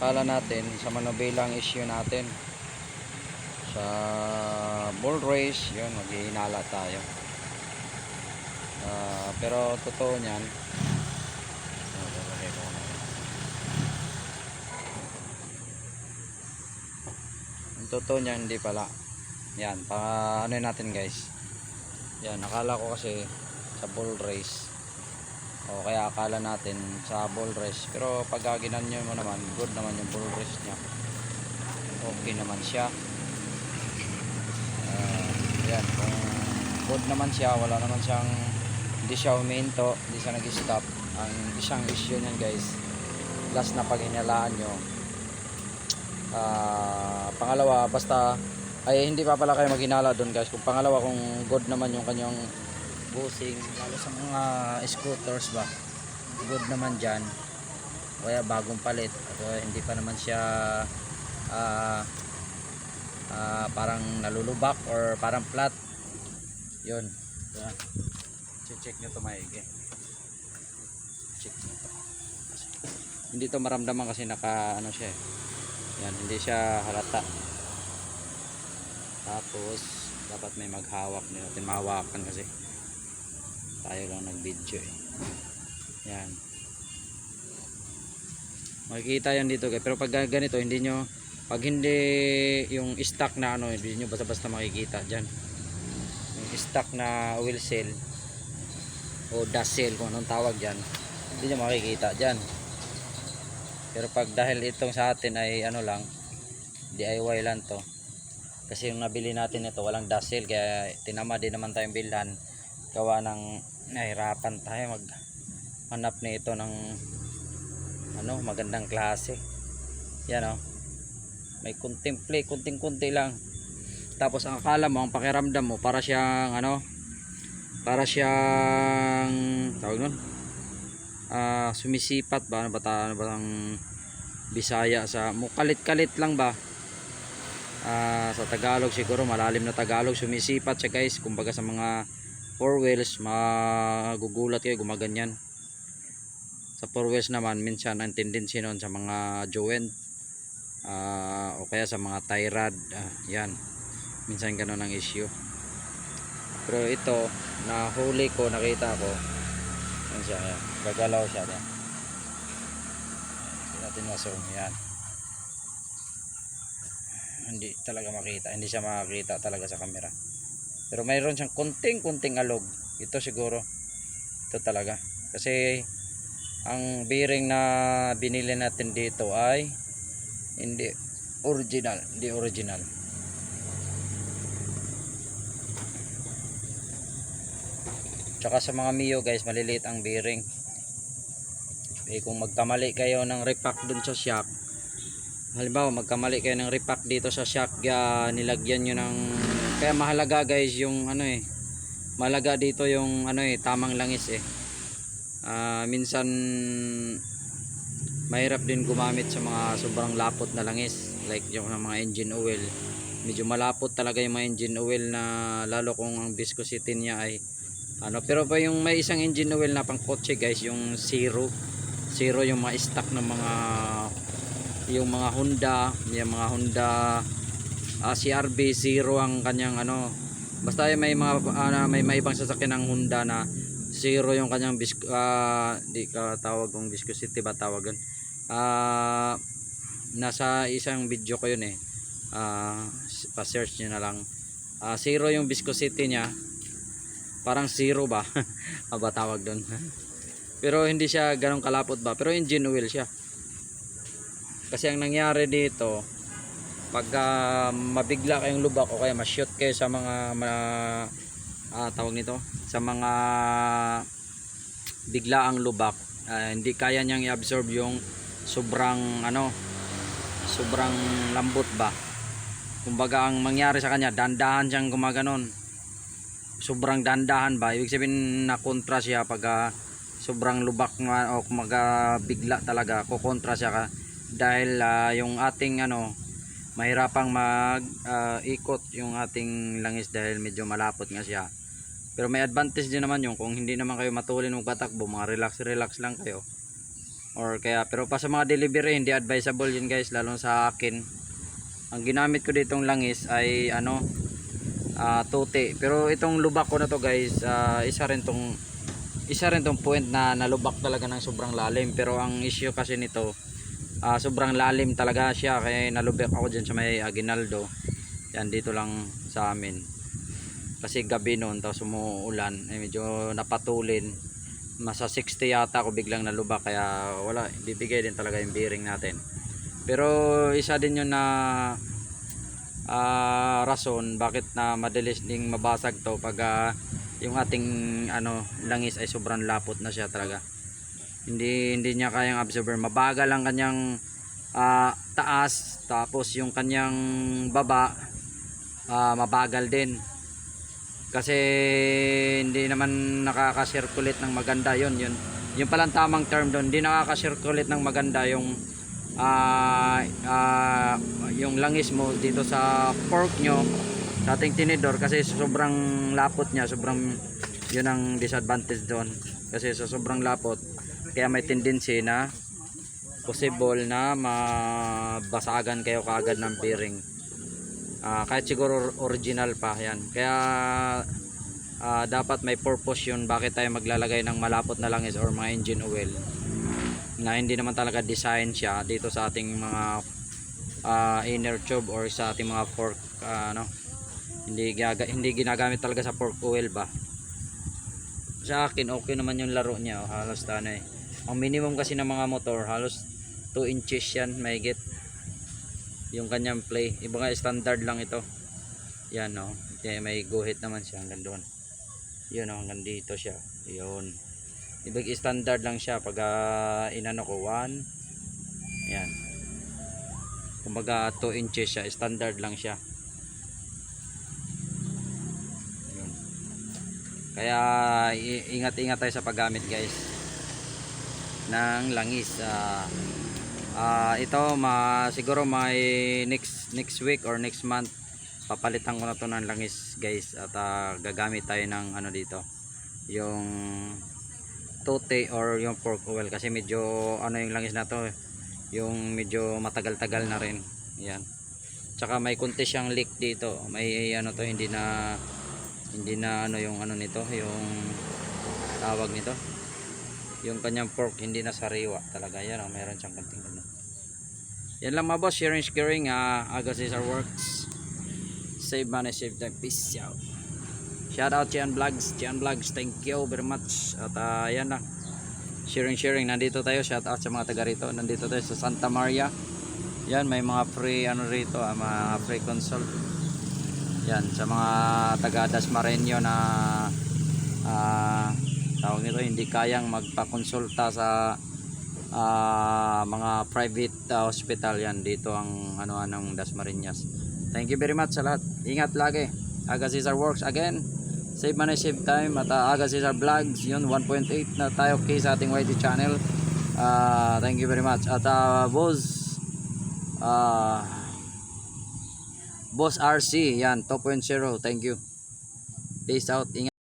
akala natin sa manubilang issue natin sa bull race yun, maghihinala tayo. Pero totoo niyan, ang totoo niyan hindi pala. Yan, ano natin guys. Yan, akala ko kasi sa bull race, o kaya akala natin sa bull race, pero pag ginanyo mo naman, good naman yung bull race niya, okay naman siya. Yan, kung good naman siya, wala naman siyang, hindi siya huminto, hindi siya nag-stop. Ang isang issue niyan guys, last na pag hinalaan nyo, pangalawa, basta ay hindi pa pala kayo maghinala doon guys. Kung pangalawa, kung good naman yung kanyang busing, lalo sa mga scooters ba, good naman dyan, kaya bagong palit, at hindi pa naman siya parang nalulubak or parang flat, yun. Check nyo to maigi, check nyo to. Hindi to maramdaman kasi naka ano siya, yan, hindi siya halata. Tapos dapat may maghawak, hindi natin mahawakan kasi tayo lang nag video yan, makikita yan dito guys. Pero pag ganito, hindi nyo, pag hindi yung stock na ano, hindi nyo basta-basta makikita dyan. Yung stock na wheel seal o dash seal, kung anong tawag dyan, hindi nyo makikita dyan. Pero pag dahil itong sa atin ay ano lang, DIY lang to, kasi yung nabili natin ito walang dash seal, kaya tinama din naman tayong bilhan, gawa ng nahirapan tayo maghanap na ito ng ano, magandang klase. Yan o, may kunting-kunti lang. Tapos ang akala mo, ang pakiramdam mo, para siyang ano, para siyang tawag nun, sumisipat ba, ano ba ang Bisaya sa mukalit-kalit lang ba, sa Tagalog siguro, malalim na Tagalog, sumisipat siya guys. Kumbaga sa mga four wheels, magugulat kayo, gumaganyan. Sa four wheels naman, minsan ang tendency nun sa mga joint, o kaya sa mga tie rod, yan, minsan ganun ang issue. Pero ito, nahuli ko, nakita ko, yan siya, yan, gagalaw siya, yan. Hindi natin masong, yan, hindi talaga makita, hindi siya makakita talaga sa camera. Pero mayroon siyang kunting alog. Ito siguro, ito talaga, kasi ang bearing na binili natin dito ay hindi original. Tsaka sa mga Mio guys, maliliit ang bearing. Kung magkamali kayo ng repack dun sa shock, halimbawa magkamali kayo ng repack dito sa shock, nilagyan nyo ng, kaya mahalaga guys yung ano mahalaga dito yung ano tamang langis minsan mahirap din gumamit sa mga sobrang lapot na langis, like yung mga engine oil. Medyo malapot talaga yung mga engine oil, na lalo kung ang viscosity niya ay ano. Pero pa yung may isang engine oil na pang kotse guys, yung zero yung mga stock ng mga, yung mga Honda CRV, zero ang kanyang ano. Basta may mga may ibang sasakyan ng Honda na zero yung kanyang di ka tawag kung viscosity ba tawagan, nasa isang video ko yun pa-search nyo na lang. Zero yung viscosity niya, parang zero ba ba tawag doon. Pero hindi siya ganong kalapot ba, pero engine oil siya. Kasi ang nangyari dito, pag mabigla kayong lubak o kaya ma-shoot kayo sa mga tawag nito, sa mga biglaang lubak, hindi kaya niyang i-absorb yung sobrang sobrang lambot ba. Kumbaga ang mangyari sa kanya, dandahan siyang gumaganon, sobrang dandahan ba, ibig sabihin na kontra siya pag sobrang lubak o kumaga bigla talaga, kukontra siya dahil yung ating mahirapang ikot yung ating langis dahil medyo malapot nga siya. Pero may advantage din naman yung kung hindi naman kayo matulin magpatakbo, mga relax lang kayo, or kaya, pero pa sa mga delivery hindi advisable yun guys, lalo sa akin. Ang ginamit ko ditong langis ay ano, tuti. Pero itong lubak ko na to guys, isa rin tong point na nalubak talaga ng sobrang lalim. Pero ang issue kasi nito, sobrang lalim talaga siya, kaya nalubak ako dyan sa may Aguinaldo. Yan, dito lang sa amin. Kasi gabi noon, tapos umuulan, medyo napatulin. Masa 60 yata ako biglang nalubak, kaya wala, bibigay din talaga yung bearing natin. Pero isa din yun na rason bakit na madalis ding mabasag to pag yung ating langis ay sobrang lapot na siya talaga. Hindi niya kayang absorber. Mabagal ang kanyang taas, tapos yung kanyang baba mabagal din. Kasi hindi naman nakaka-circulate ng maganda yun palang tamang term doon. Hindi nakaka-circulate ng maganda yung langis mo dito sa fork nyo, sa ating tinidor, kasi sobrang lapot niya. Yun ang disadvantage doon, kasi sobrang lapot, kaya may tendency na possible na mabasagan kayo kaagad ng bearing. Kahit siguro original pa yan. Kaya dapat may purpose yun bakit tayo maglalagay ng malapot na langis or mga engine oil na hindi naman talaga design siya dito sa ating mga inner tube or sa ating mga fork. Hindi ginagamit talaga sa fork oil ba. Sa akin okay naman yung laro niya, halos ang minimum kasi ng mga motor halos 2 inches yan mahigit yung kanyang play. Iba nga standard lang ito. Yan may guhit naman siya hanggang doon. Yun hanggang dito siya. Yun. Ibig standard lang siya pag inano ko 1. Yan. Kumbaga 2 inches siya, standard lang siya. Yun. Kaya ingat-ingat tayo sa paggamit guys ng langis. Ito siguro may next week or next month papalitan ko na to ng langis guys, at gagamit tayo ng dito yung tote or yung fork oil, kasi medyo yung langis na to yung medyo matagal-tagal na rin. Yan, tsaka may kunti siyang leak dito, may hindi na yung nito, yung tawag nito, yung kanyang fork hindi na sariwa talaga. Yan mayroon siyang kunting Yan lang mga boss, sharing Aga Cesar Works, save money, save time, peace out. Shout out Gian Vlogs, thank you very much. At yan lang, sharing, nandito tayo. Shout out sa mga taga rito, nandito tayo sa Santa Maria. Yan, may mga free rito, mga free consult. Yan, sa mga taga Dasmariño na tawag nito, hindi kayang magpakonsulta sa mga private hospital. Yan, dito ang anong Dasmariñas. Thank you very much sa lahat, ingat lagi. Aga Cesar Works again, save money, save time. At Aga Cesar Vlogs, yun 1.8 na tayo sa ating YT channel. Thank you very much. At Boss RC, yan 2.0, thank you, peace out, ingat.